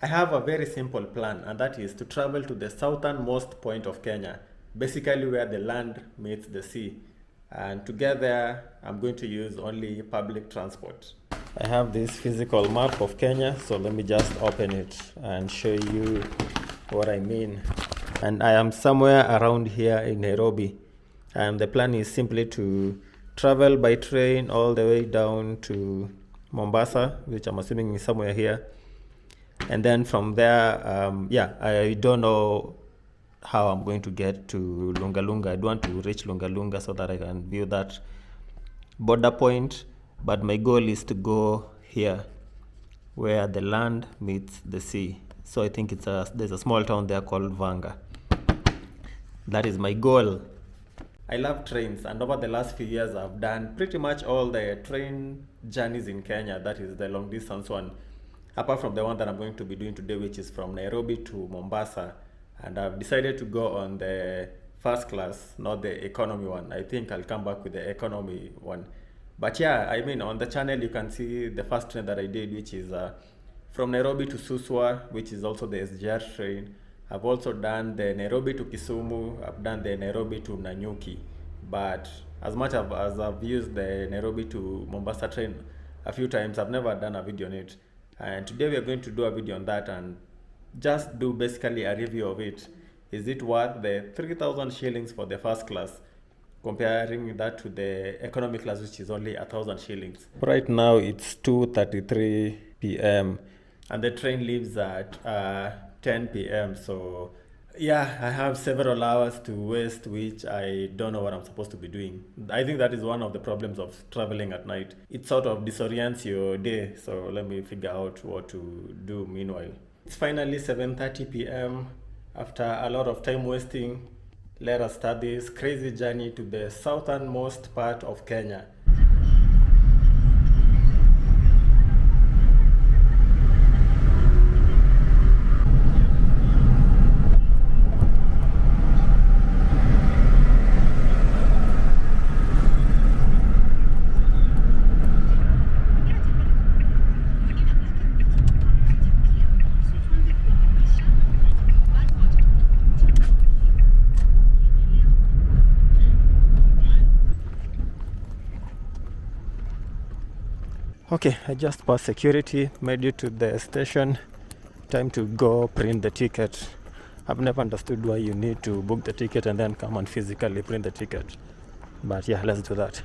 I have a very simple plan, and that is to travel to the southernmost point of Kenya, basically where the land meets the sea. And to get there, I'm going to use only public transport. I have this physical map of Kenya, so let me just open it and show you what I mean. And I am somewhere around here in Nairobi. And the plan is simply to travel by train all the way down to Mombasa, which I'm assuming is somewhere here. And then from there, I don't know how I'm going to get to Lunga Lunga. I don't want to reach Lunga Lunga so that I can view that border point. But my goal is to go here where the land meets the sea. So I think there's a small town there called Vanga. That is my goal. I love trains, and over the last few years I've done pretty much all the train journeys in Kenya. That is the long distance one, apart from the one that I'm going to be doing today, which is from Nairobi to Mombasa. And I've decided to go on the first class, not the economy one. I think I'll come back with the economy one. But yeah, I mean, on the channel you can see the first train that I did, which is from Nairobi to Suswa, which is also the SGR train. I've also done the Nairobi to Kisumu. I've done the Nairobi to Nanyuki. But as much as I've used the Nairobi to Mombasa train a few times, I've never done a video on it. And today we are going to do a video on that and just do basically a review of it. Is it worth the 3,000 shillings for the first class, comparing that to the economy class, which is only 1,000 shillings? Right now it's 2:33 p.m. and the train leaves at 10 p.m. So yeah, I have several hours to waste, which I don't know what I'm supposed to be doing. I think that is one of the problems of traveling at night. It sort of disorients your day. So let me figure out what to do meanwhile. It's finally 7:30 p.m. After a lot of time wasting, let us start this crazy journey to the southernmost part of Kenya. Okay, I just passed security, made it to the station. Time to go print the ticket. I've never understood why you need to book the ticket and then come and physically print the ticket. But yeah, let's do that.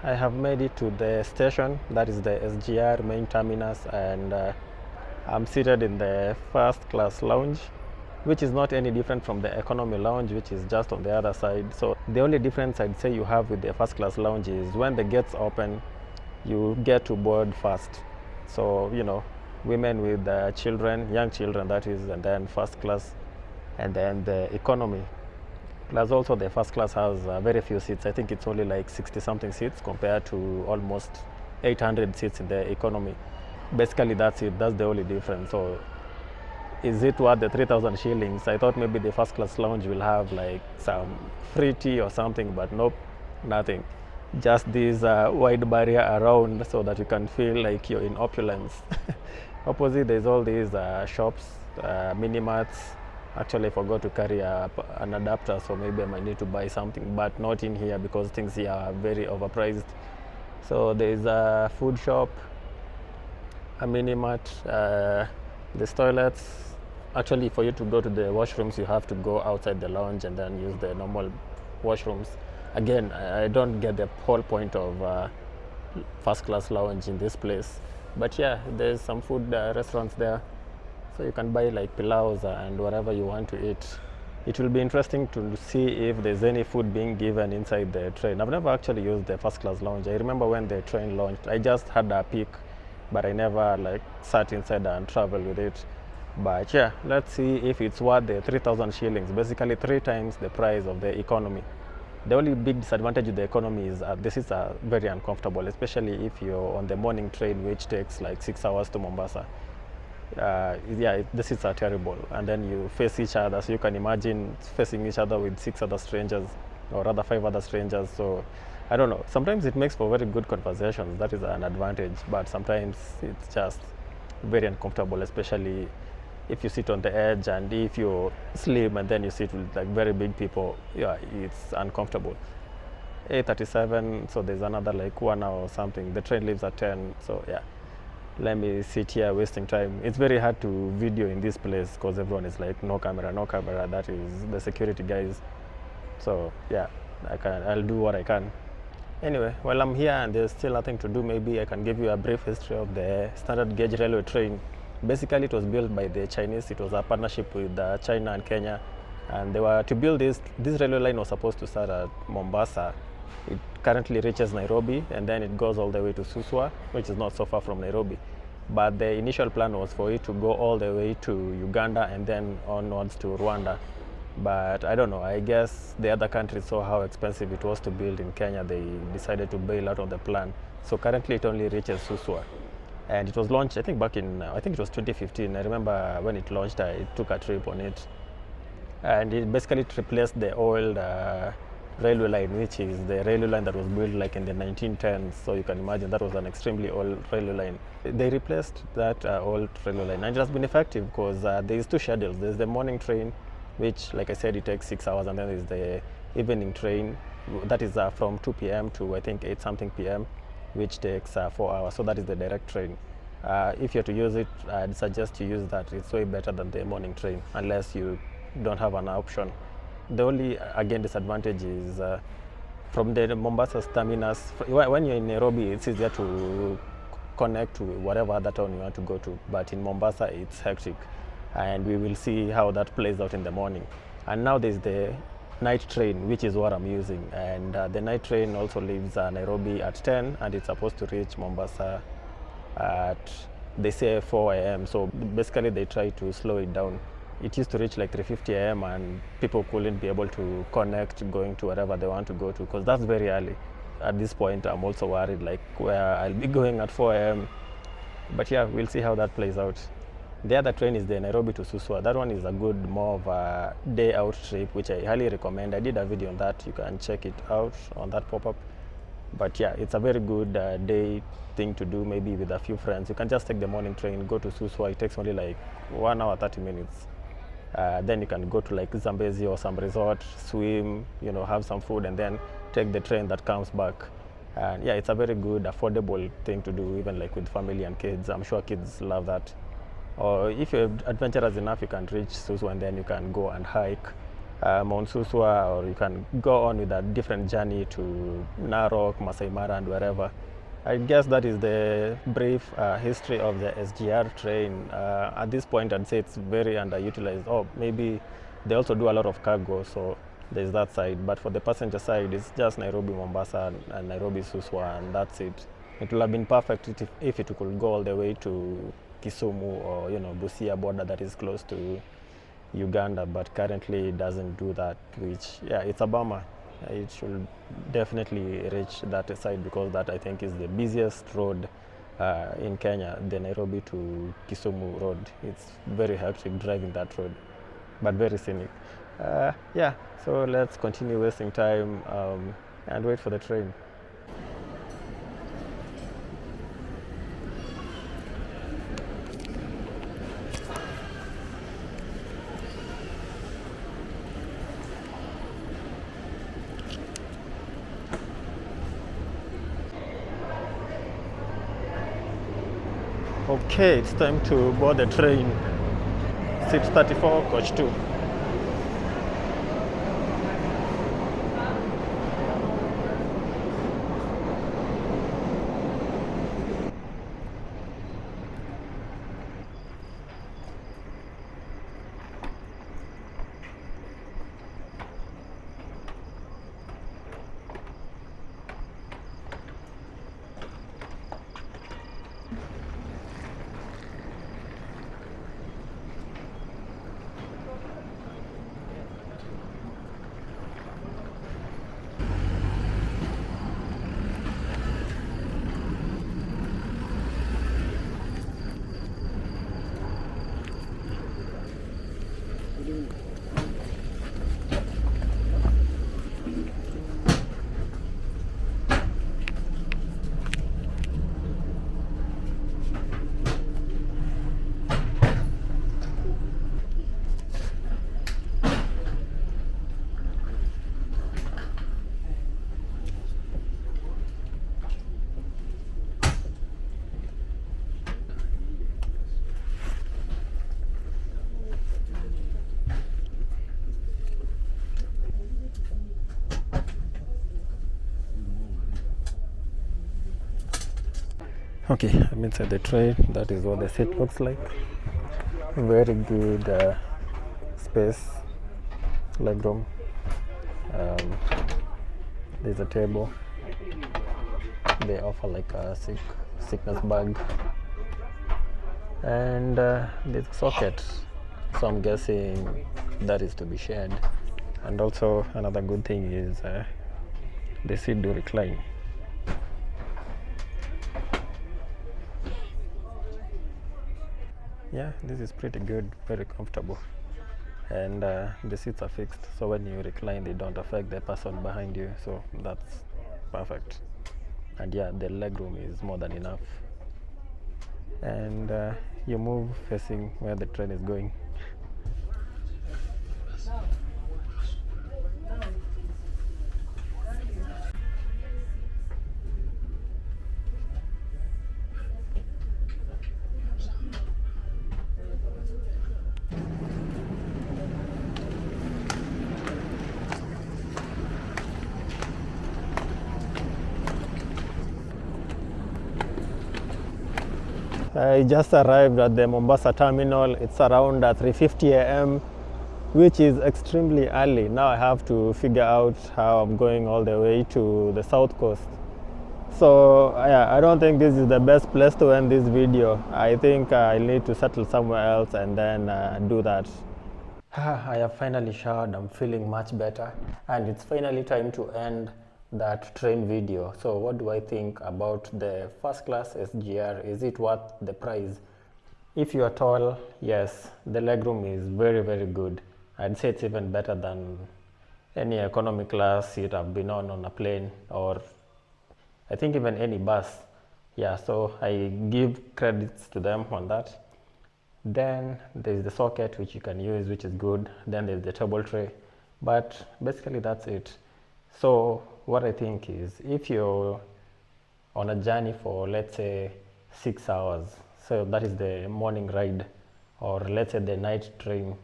I have made it to the station, that is the SGR main terminus, and I'm seated in the first class lounge, which is not any different from the economy lounge, which is just on the other side. So the only difference I'd say you have with the first class lounge is when the gates open, you get to board first. So, you know, women with children, young children that is, and then first class, and then the economy. Plus also the first class has very few seats. I think it's only like 60 something seats compared to almost 800 seats in the economy. Basically that's it, that's the only difference. So is it worth the 3,000 shillings? I thought maybe the first class lounge will have like some free tea or something, but nope, nothing. Just this wide barrier around so that you can feel like you're in opulence. Opposite there's all these shops, mini marts. Actually I forgot to carry an adapter, so maybe I might need to buy something, but not in here because things here are very overpriced. So there's a food shop, a mini mart, there's toilets. Actually for you to go to the washrooms you have to go outside the lounge and then use the normal washrooms. Again, I don't get the whole point of first class lounge in this place. But yeah, there's some food restaurants there. So you can buy like pilaus and whatever you want to eat. It will be interesting to see if there's any food being given inside the train. I've never actually used the first class lounge. I remember when the train launched, I just had a peek, but I never like sat inside and traveled with it. But yeah, let's see if it's worth the 3,000 shillings, basically 3 times the price of the economy. The only big disadvantage with the economy is this is very uncomfortable, especially if you're on the morning train, which takes like 6 hours to Mombasa. Yeah, the seats are terrible, and then you face each other, so you can imagine facing each other with 6 other strangers, or rather 5 other strangers. So I don't know, sometimes it makes for very good conversations, that is an advantage, but sometimes it's just very uncomfortable, especially if you sit on the edge, and if you're slim and then you sit with like very big people. Yeah, it's uncomfortable. 8:37, so there's another like 1 hour or something. The train leaves at 10, so yeah, let me sit here wasting time. It's very hard to video in this place because everyone is like no camera, no camera. That is the security guys. So yeah, I'll do what I can. Anyway, while I'm here and there's still nothing to do, maybe I can give you a brief history of the standard gauge railway train. Basically, it was built by the Chinese. It was a partnership with China and Kenya, and they were to build this. This railway line was supposed to start at Mombasa. It currently reaches Nairobi, and then it goes all the way to Suswa, which is not so far from Nairobi. But the initial plan was for it to go all the way to Uganda and then onwards to Rwanda. But I don't know, I guess the other countries saw how expensive it was to build in Kenya. They decided to bail out on the plan. So currently it only reaches Suswa. And it was launched, I think, back in, I think it was 2015. I remember when it launched, I took a trip on it. And it basically replaced the old railway line, which is the railway line that was built like in the 1910s. So you can imagine that was an extremely old railway line. They replaced that old railway line, and it has been effective because there's 2 schedules. There's the morning train, which, like I said, it takes 6 hours, and then there's the evening train that is from 2 p.m. to I think 8 something p.m., which takes 4 hours. So that is the direct train. If you're to use it, I'd suggest you use that. It's way better than the morning train, unless you don't have an option. The only, again, disadvantage is from the Mombasa terminus. When you're in Nairobi, it's easier to connect to whatever other town you want to go to. But in Mombasa, it's hectic. And we will see how that plays out in the morning. And now there's the night train, which is what I'm using. And the night train also leaves Nairobi at 10, and it's supposed to reach Mombasa at, they say, 4 a.m. So basically they try to slow it down. It used to reach like 3:50 a.m. and people couldn't be able to connect going to wherever they want to go to, because that's very early. At this point, I'm also worried like where I'll be going at 4 a.m. But yeah, we'll see how that plays out. The other train is the Nairobi to Suswa. That one is a good, more of a day out trip, which I highly recommend. I did a video on that. You can check it out on that pop-up. But yeah, it's a very good day thing to do, maybe with a few friends. You can just take the morning train, go to Suswa. It takes only like 1 hour, 30 minutes. Then you can go to like Zambezi or some resort, swim, you know, have some food, and then take the train that comes back. And yeah, it's a very good, affordable thing to do, even like with family and kids. I'm sure kids love that. Or if you're adventurous enough, you can reach Suswa and then you can go and hike Mount Suswa, or you can go on with a different journey to Narok, Masai Mara, and wherever. I guess that is the brief history of the SGR train. At this point, I'd say it's very underutilized. Oh, maybe they also do a lot of cargo, so there's that side. But for the passenger side, it's just Nairobi, Mombasa, and Nairobi, Suswa, and that's it. It would have been perfect if it could go all the way to Kisumu or, you know, Busia border that is close to Uganda, but currently it doesn't do that, which, yeah, it's a bummer. It should definitely reach that side, because that, I think, is the busiest road in Kenya, the Nairobi to Kisumu road. It's very hectic driving that road, but very scenic. Yeah, so let's continue wasting time and wait for the train. Okay, it's time to board the train. Seat 34, coach 2. Okay, I'm inside the train. That is what the seat looks like. Very good space, legroom. There's a table. They offer like a sickness bag, and there's a socket. So I'm guessing that is to be shared. And also another good thing is the seat do recline. Yeah, this is pretty good, very comfortable, and the seats are fixed, so when you recline they don't affect the person behind you, so that's perfect. And yeah, the legroom is more than enough, and you move facing where the train is going. I just arrived at the Mombasa terminal. It's around 3:50 a.m., which is extremely early. Now I have to figure out how I'm going all the way to the south coast. So yeah, I don't think this is the best place to end this video. I think I need to settle somewhere else and then do that. I have finally showered. I'm feeling much better, and it's finally time to end that train video. So what do I think about the first class SGR? Is it worth the price? If you are tall, yes, the legroom is very good. I'd say it's even better than any economy class seat I've been on a plane, or I think even any bus. Yeah, so I give credits to them on that. Then there's the socket which you can use, which is good. Then there's the table tray, but basically that's it. So what I think is, if you're on a journey for, let's say, 6 hours, so that is the morning ride, or let's say the night train,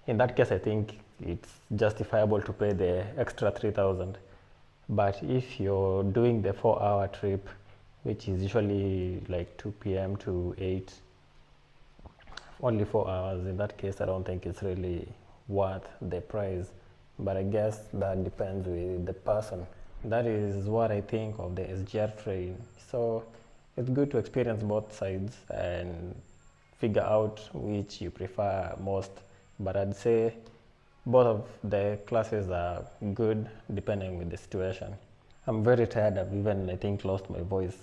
in that case I think it's justifiable to pay the extra 3,000. But if you're doing the 4-hour trip, which is usually like 2 p.m. to 8, only 4 hours, in that case I don't think it's really worth the price. But I guess that depends with the person. That is what I think of the SGR train. So it's good to experience both sides and figure out which you prefer most. But I'd say both of the classes are good depending with the situation. I'm very tired. I've even, I think, lost my voice.